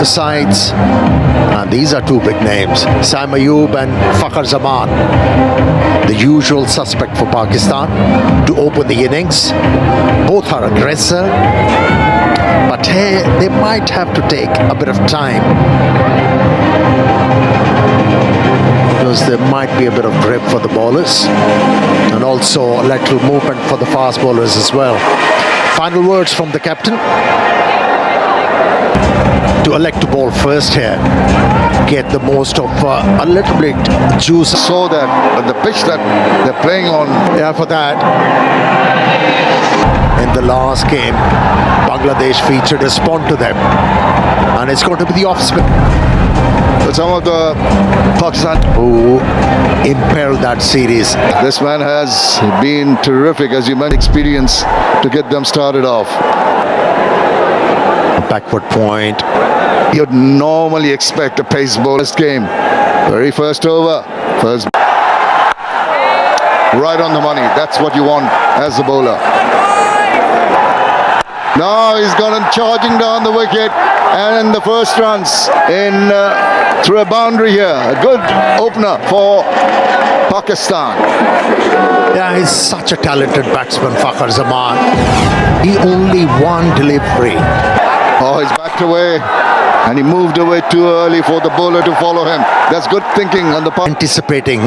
sides. And these are two big names, Sam Ayub and Fakhar Zaman, the usual suspect for Pakistan to open the innings. Both are aggressive, but hey, they might have to take a bit of time because there might be a bit of grip for the bowlers and also a lateral movement for the fast bowlers as well. Final words from the captain. To elect to bowl first here, get the most of a little bit juice. So that the pitch that they're playing on. Yeah, for that. In the last game, Bangladesh featured, respond to them, and it's going to be the off spin. Some of the Pakistan who impaired that series. This man has been terrific, as you mentioned, experience to get them started off. Backward point. You'd normally expect a pace bowler's game. Very first over. First. Right on the money. That's what you want as a bowler. Now he's gone and charging down the wicket. And the first runs in through a boundary here. A good opener for Pakistan. Yeah, he's such a talented batsman, Fakhar Zaman. He only one delivery. Oh, he's backed away. And he moved away too early for the bowler to follow him. That's good thinking on the part. Anticipating.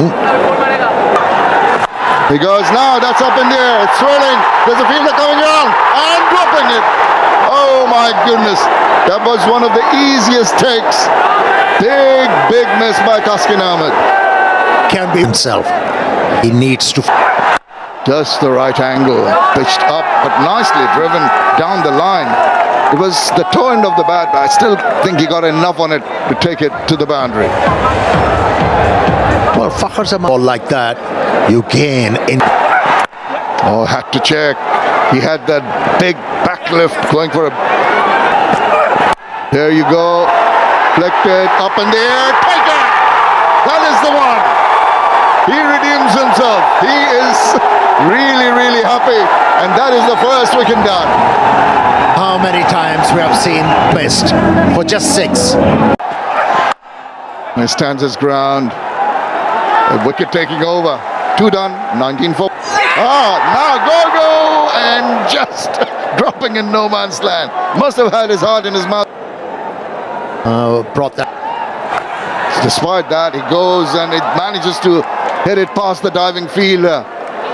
He goes now. That's up in the air. It's swirling. There's a fielder coming around and dropping it. Oh my goodness. That was one of the easiest takes. Big miss by Taskin Ahmed. Can be himself. He needs to. Just the right angle. Pitched up, but nicely driven down the line. It was the toe end of the bat, but I still think he got enough on it to take it to the boundary. Well, Fakhar Zaman ball like that, you gain in. Oh, had to check. He had that big backlift going for a. There you go. Flicked it up in the air. Take it! That is the one. He redeems himself. He is really happy. And that is the first wicket done. How many times we have seen best for just 6. He stands his ground. A wicket taking over. 2 done. 19-4. Now go and just dropping in no man's land. Must have had his heart in his mouth. Brought that. Despite that, he goes and it manages to hit it past the diving fielder.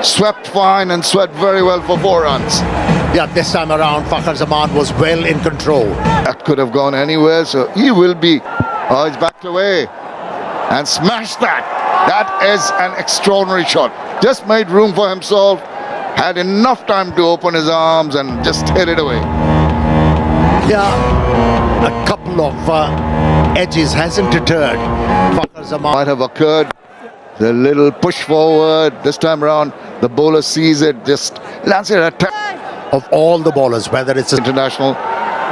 Swept fine and swept very well for 4 runs. Yeah, this time around, Fakhar Zaman was well in control. That could have gone anywhere, so he will be. Oh, he's backed away and smashed that. That is an extraordinary shot. Just made room for himself. Had enough time to open his arms and just hit it away. Yeah, a couple of edges hasn't deterred Fakhar Zaman. Might have occurred. The little push forward. This time around, the bowler sees it. Just lands it at of all the bowlers, whether it's an international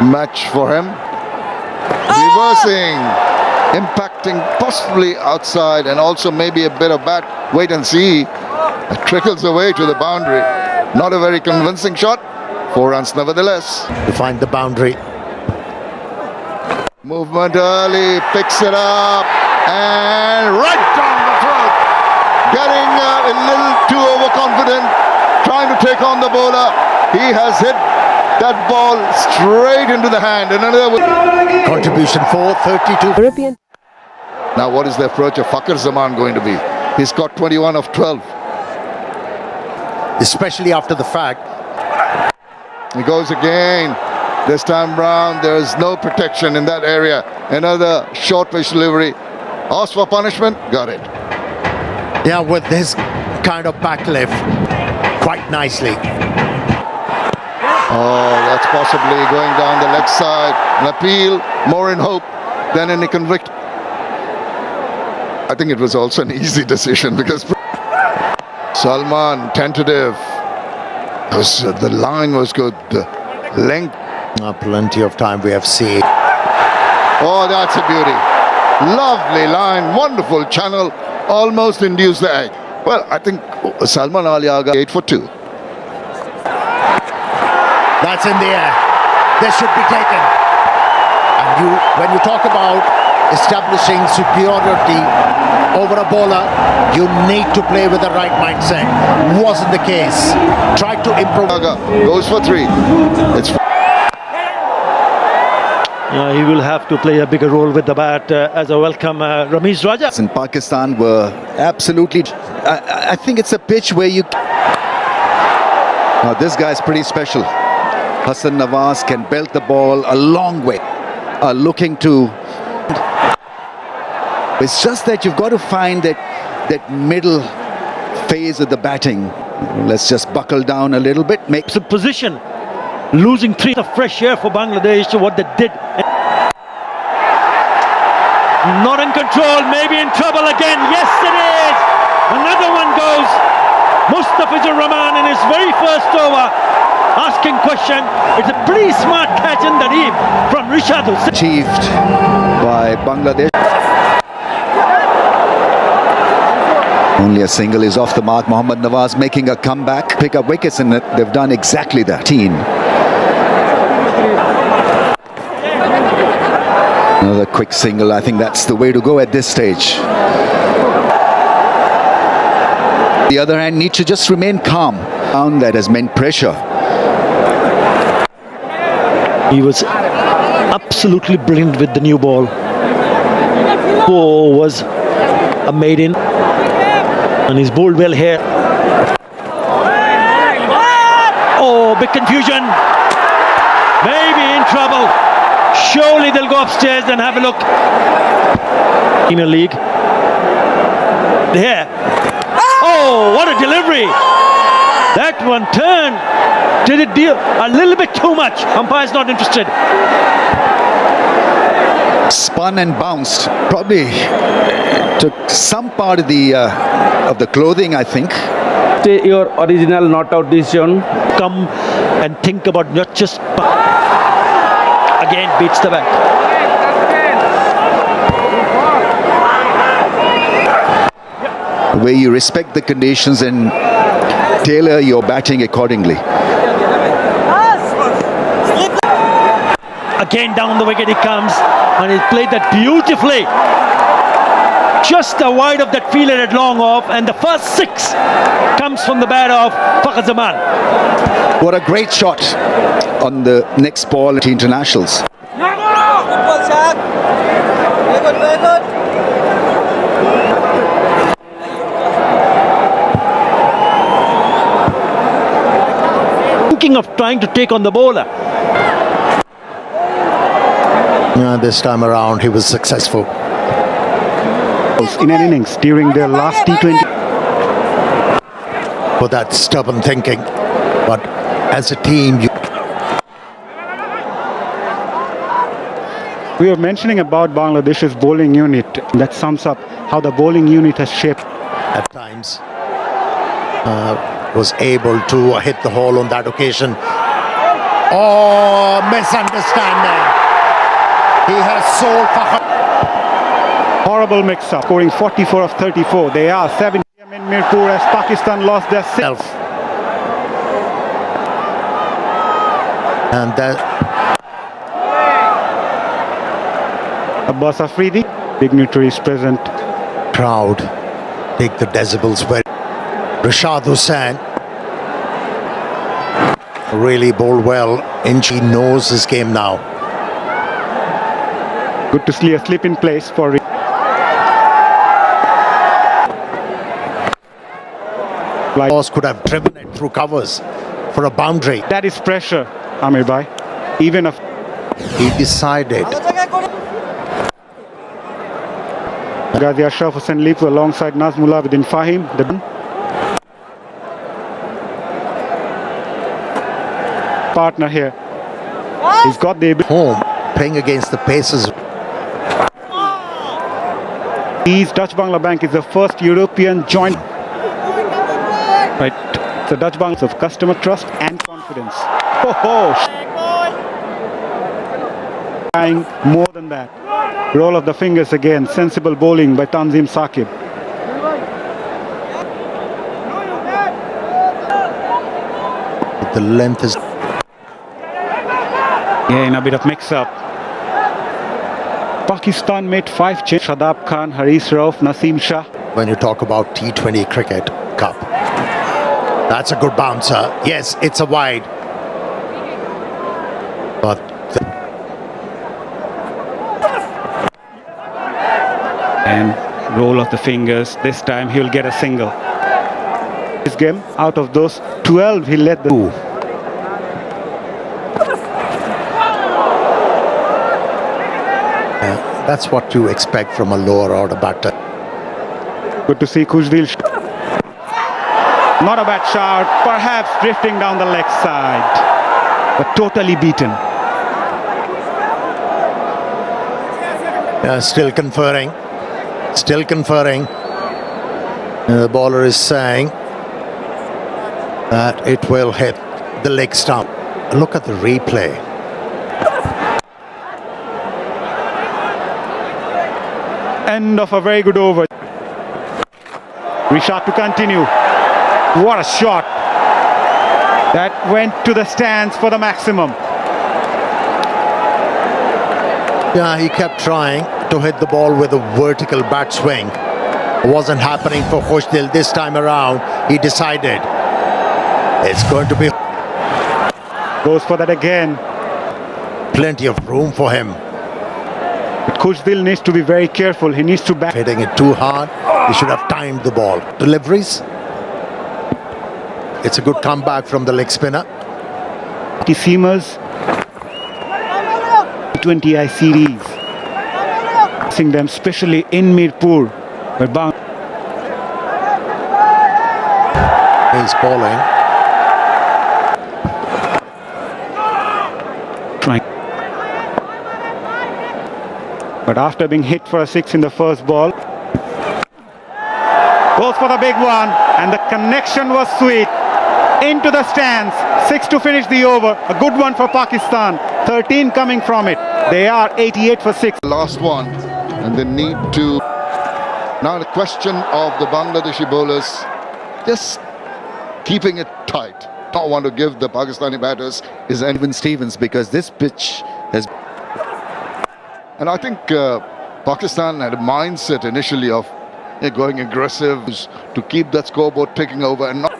match for him. Reversing, impacting possibly outside and also maybe a bit of bat. Wait and see. It trickles away to the boundary. Not a very convincing shot. 4 runs nevertheless. To find the boundary. Movement early, picks it up and right down the throat. Getting a little too overconfident, trying to take on the bowler. He has hit that ball straight into the hand. And another contribution for 32. European. Now what is the approach of Fakhar Zaman going to be? He's got 21 of 12. Especially after the fact. He goes again. This time round, there is no protection in that area. Another short pitch delivery. Asked for punishment, got it. Yeah, with this kind of backlift, quite nicely. Oh, that's possibly going down the leg side. An appeal, more in hope than any convict. I think it was also an easy decision because Salman, tentative. The line was good. The length. Plenty of time we have seen. Oh, that's a beauty. Lovely line, wonderful channel. Almost induced the egg. Well, I think Salman Ali Aga 8 for 2. That's in the air. This should be taken. When you talk about establishing superiority over a bowler, you need to play with the right mindset. Wasn't the case. Tried to improve. Goes for 3. It's He will have to play a bigger role with the bat as a welcome Ramesh Raja. In Pakistan were absolutely. I think it's a pitch where you. Now this guy's pretty special. Hassan Nawaz can belt the ball a long way. Looking to. It's just that you've got to find that middle phase of the batting. Let's just buckle down a little bit. Make It's a position. Losing 3 of fresh air for Bangladesh, what they did. Not in control, maybe in trouble again. Yes, it is. Another one goes. Mustafizur Rahman in his very first over, asking question. It's a pretty smart catch in the deep from Rishad Hussain. achieved by Bangladesh. Only a single is off the mark. Mohammad Nawaz making a comeback, pick up wickets, and they've done exactly that. Another quick single. I think that's the way to go at this stage. The other hand, need to just remain calm. That has meant pressure. He was absolutely brilliant with the new ball. Was a maiden, and he's bowled well here. Oh, big confusion. Maybe in trouble. Surely they'll go upstairs and have a look. Premier League. There. Oh, what a delivery. That one turned. Did it deal a little bit too much? Umpire's not interested. Spun and bounced. Probably took some part of the clothing, I think. Your original not out decision. Come and think about not just. Again beats the back. Where you respect the conditions and tailor your batting accordingly. Again down the wicket he comes, and he played that beautifully. Just the wide of that fielder at long off, and the first 6 comes from the bat of Fakhar Zaman. What a great shot on the next ball at internationals. Thinking of trying to take on the bowler. This time around, he was successful. In an innings during their last T20. For that stubborn thinking. But as a team, We were mentioning about Bangladesh's bowling unit. That sums up how the bowling unit has shaped. at times was able to hit the hole on that occasion. Oh, misunderstanding. He has sold Fakhar. Horrible mix-up, scoring 44 of 34. They are 7 p.m. in Mirpur as Pakistan lost their 6th. And that Abbas Afridi, dignitaries present. crowd take the decibels where Rashad Hussain really bowled well. He knows his game now. Good to see a slip in place for. Boss could have driven it through covers for a boundary. That is pressure, Amir Bhai. Even if He decided. Ghazi Ashraf Hussain leaps alongside Nazmullah within Fahim. Partner here. He's got the Home, playing against the paces. Dutch Bangla Bank is the first European joint. Right, the Dutch Bank of customer trust and confidence. Trying more than that. Roll of the fingers again. Sensible bowling by Tanzim Saqib. The length is. Yeah, in a bit of mix-up. Pakistan made 5 changes. Shadab Khan, Haris Rauf, Naseem Shah. When you talk about T20 cricket cup, that's a good bouncer. Yes, it's a wide. But And roll of the fingers. This time he'll get a single. This game, out of those 12, he led the... Ooh. That's what you expect from a lower order batter. Good to see Kujvil. Not a bad shot, perhaps drifting down the leg side, but totally beaten. Still conferring. Still conferring. The bowler is saying that it will hit the leg stump. Look at the replay. End of a very good over. Rishad to continue. What a shot. That went to the stands for the maximum. Yeah, he kept trying to hit the ball with a vertical bat swing. It wasn't happening for Khushdil this time around. He decided it's going to be Goes for that again. plenty of room for him. But Kujvil needs to be very careful. He needs to back. Hitting it too hard, he should have timed the ball. Deliveries. It's a good comeback from the leg spinner. Seamers. T20I series. Seeing them especially in Mirpur. But He's bowling. But after being hit for a 6 in the first ball, goes for the big one, and the connection was sweet. Into the stands, 6 to finish the over. A good one for Pakistan, 13 coming from it. They are 88 for 6. Last one, and they need to. Now the question of the Bangladeshi bowlers, just keeping it tight. Not want to give the Pakistani batters is Even Stevens, because this pitch has... And I think Pakistan had a mindset initially of going aggressive to keep that scoreboard taking over and not.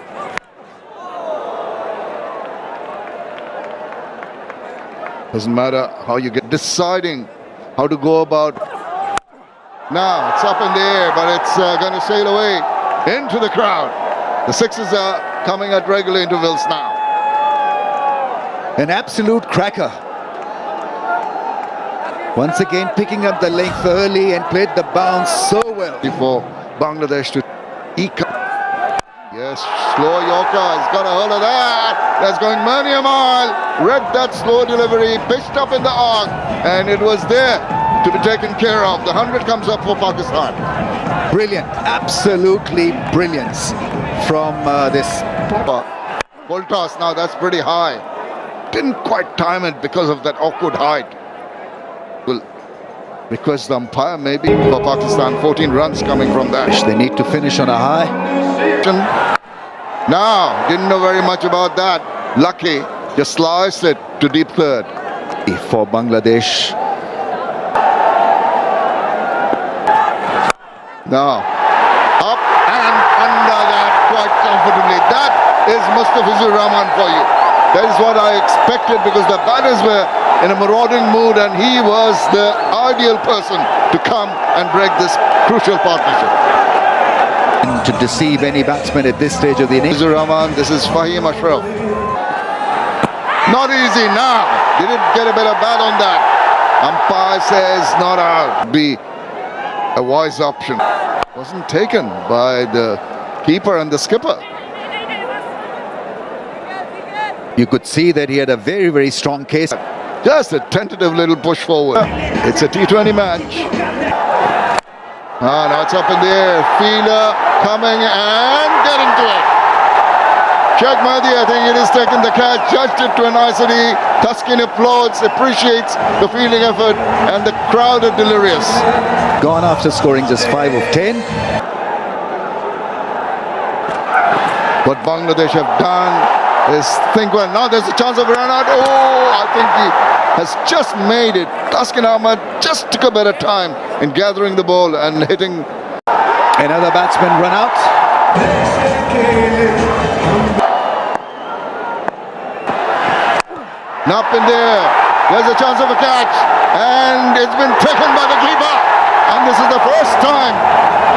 Doesn't matter how you get deciding how to go about. Now it's up in the air, but it's going to sail away into the crowd. The sixes are coming at regular intervals now. An absolute cracker. Once again picking up the length early and played the bounce so well. For Bangladesh to eke up. Yes, slow Yorker has got a hold of that. That's going many a mile. Read that slow delivery, pitched up in the arc, and it was there to be taken care of. The 100 comes up for Pakistan. Brilliant, absolutely brilliant from this. Full toss now, that's pretty high. Didn't quite time it because of that awkward height. Will request the umpire maybe for Pakistan. 14 runs coming from that. They need to finish on a high. Now, didn't know very much about that. Lucky, just sliced it to deep third. For Bangladesh. Now, up and under that quite comfortably. That is Mustafizur Rahman for you. That is what I expected, because the batters were in a marauding mood and he was the ideal person to come and break this crucial partnership. To deceive any batsman at this stage of the innings. Mustafizur Rahman, this is Fahim Ashraf. Not easy now. Didn't get a bit of bat on that. Umpire says not out. Be a wise option. Wasn't taken by the keeper and the skipper. You could see that he had a very, very strong case. Just a tentative little push forward. It's a T20 match. Now it's up in the air. Fielder coming and getting to it. Sheikh Mahdi, I think it is taking the catch, judged it to a nicety. Tuskin applauds, appreciates the fielding effort, and the crowd are delirious. Gone after scoring just 5 of 10. What Bangladesh have done is think, well, now there's a chance of a run out. Oh, I think has just made it. Taskin Ahmed just took a better time in gathering the ball and hitting. Another batsman run out. Up in there. There's a chance of a catch. And it's been taken by the keeper. And this is the first time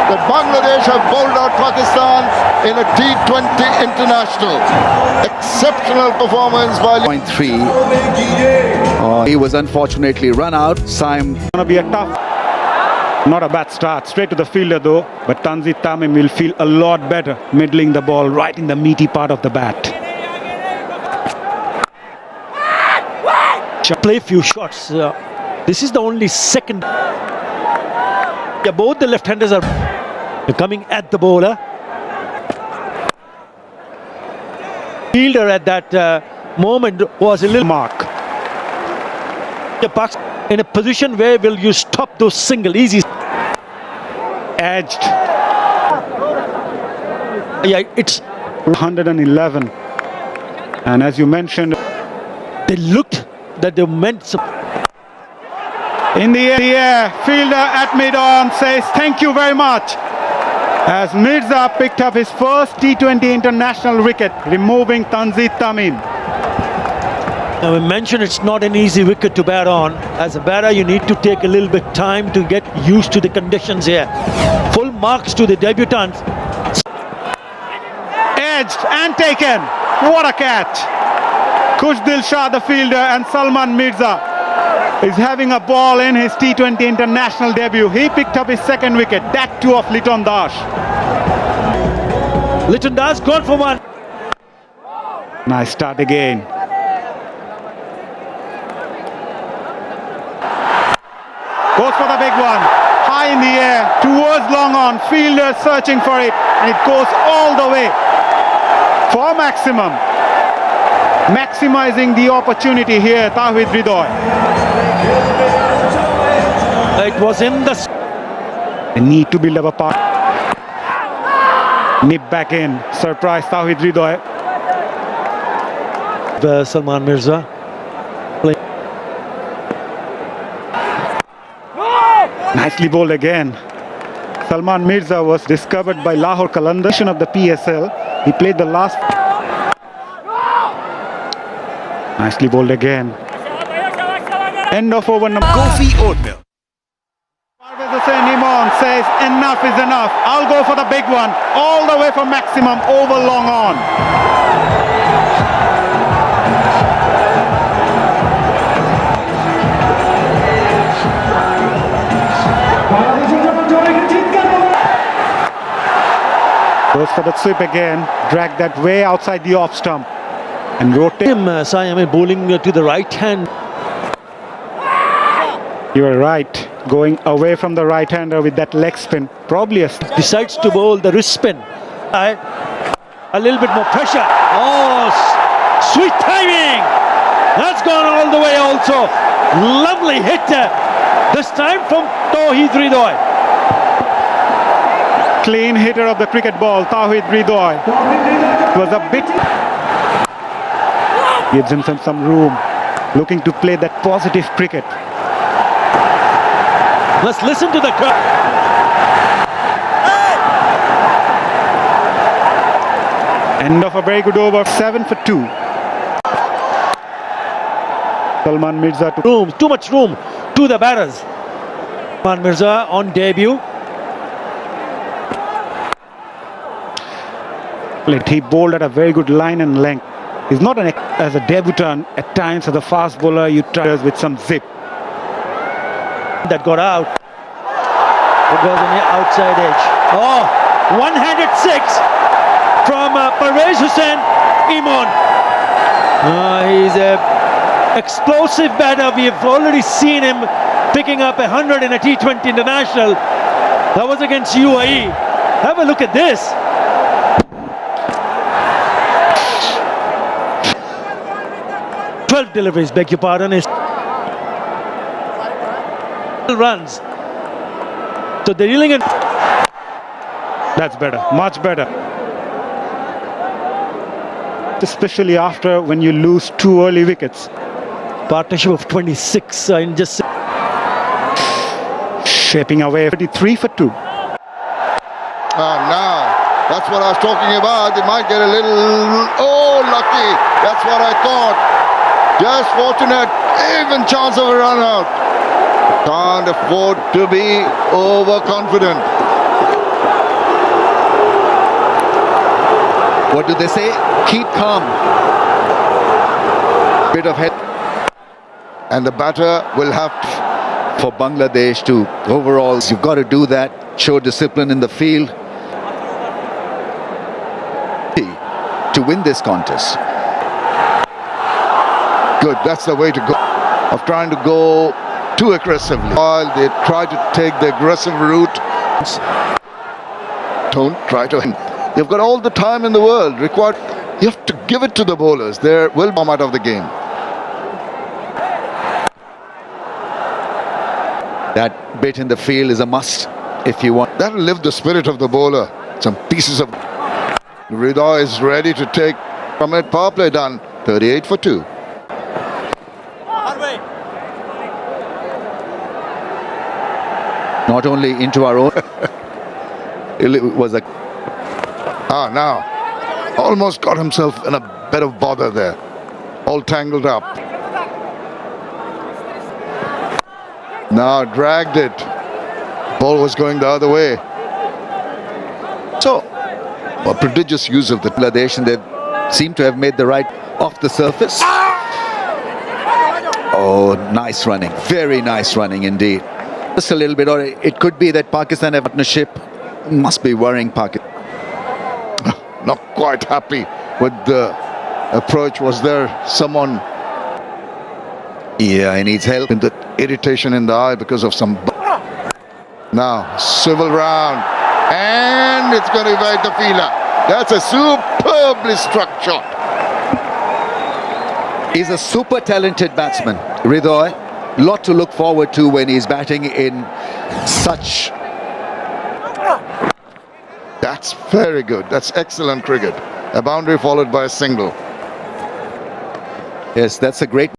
that Bangladesh have bowled out Pakistan in a T20 international. Exceptional performance by... 0.3. He was unfortunately run out. Saim. Gonna be a tough, not a bad start. Straight to the fielder though, but Tanzit Tamim will feel a lot better middling the ball right in the meaty part of the bat. Play few shots. This is the only second. Yeah, both the left-handers are coming at the bowler. Fielder at that moment was a little Mark. The Bucks in a position where will you stop those single easy. Edged. Yeah, it's 111. And as you mentioned, they looked that they meant. in the air, fielder at mid-on says thank you very much. As Mirza picked up his first T20 international wicket, removing Tanzit Tamim. Now we mentioned it's not an easy wicket to bat on. As a batter, you need to take a little bit time to get used to the conditions here. Full marks to the debutants. Edged and taken. What a catch. Kushdil Shah, the fielder, and Salman Mirza is having a ball in his T20 international debut. He picked up his second wicket, that too of Liton Das. Liton Das gone for one. Nice start again. Goes for the big one. High in the air, towards long on. Fielder searching for it, and it goes all the way for maximum. Maximizing the opportunity here, Tawhid Ridoy. It was in the... They need to build up a part. Nip back in. Surprise Tawhid Ridoy. Salman Mirza. Nicely bowled again. Salman Mirza was discovered by Lahore Qalandar of the PSL. He played the last... Nicely bowled again. End of over number... Coffee oatmeal. Parvez Hussain Imam says enough is enough. I'll go for the big one. All the way for maximum over long on. Goes for the sweep again. Drag that way outside the off stump. And rotate him. Siam bowling to the right hand. You are right. Going away from the right-hander with that leg spin. Probably a... Decides to bowl the wrist spin. A little bit more pressure. Oh, sweet timing. That's gone all the way also. Lovely hit. This time from Tawhid Ridoy. Clean hitter of the cricket ball, Tawhid Ridoy. It was a bit... Gives him some room. Looking to play that positive cricket. Let's listen to the crowd. End of a very good over, 7 for 2. Salman Mirza to... Too much room to the batters. Salman Mirza on debut. He bowled at a very good line and length. He's not as a debutant. At times as a fast bowler, you try with some zip. That got out. It was on the outside edge. Oh, one-handed six from Parvez Hussain Imam. He's an explosive batter. We have already seen him picking up 100 in a T20 international. That was against UAE. Have a look at this. Deliveries, beg your pardon, is runs. So they're dealing in. That's better, much better. Especially after when you lose 2 early wickets. Partnership of 26 in just... Shaping away 33 for 2. Now, that's what I was talking about. They might get a little... Oh, lucky. That's what I thought. Just fortunate. Even chance of a run out. Can't afford to be overconfident. What do they say? Keep calm. Bit of head And the batter will have to... for Bangladesh to overall. You've got to do that. Show discipline in the field to win this contest. Good, that's the way to go. Of trying to go too aggressively. While they try to take the aggressive route, don't try to... They've got all the time in the world required. You have to give it to the bowlers. They will bomb out of the game. That bit in the field is a must if you want. That'll lift the spirit of the bowler. Some pieces of... Rida is ready to take from it. Power play done. 38 for 2. Not only into our own. It was a... Now. Almost got himself in a bit of bother there. All tangled up. Now dragged it. Ball was going the other way. So, a prodigious use of the... Bangladesh, and they seem to have made the right off the surface. Oh, nice running. Very nice running indeed. Just a little bit, or it could be that Pakistan have partnership must be worrying Pakistan. Not quite happy with the approach. Was there someone... Yeah, he needs help. in the irritation in the eye because of some... Now, swivel round. And it's going to evade the fielder. That's a superbly struck shot. He's a super talented batsman, Ridoy. Lot to look forward to when he's batting in such... That's very good. That's excellent cricket. A boundary followed by a single. Yes, that's a great...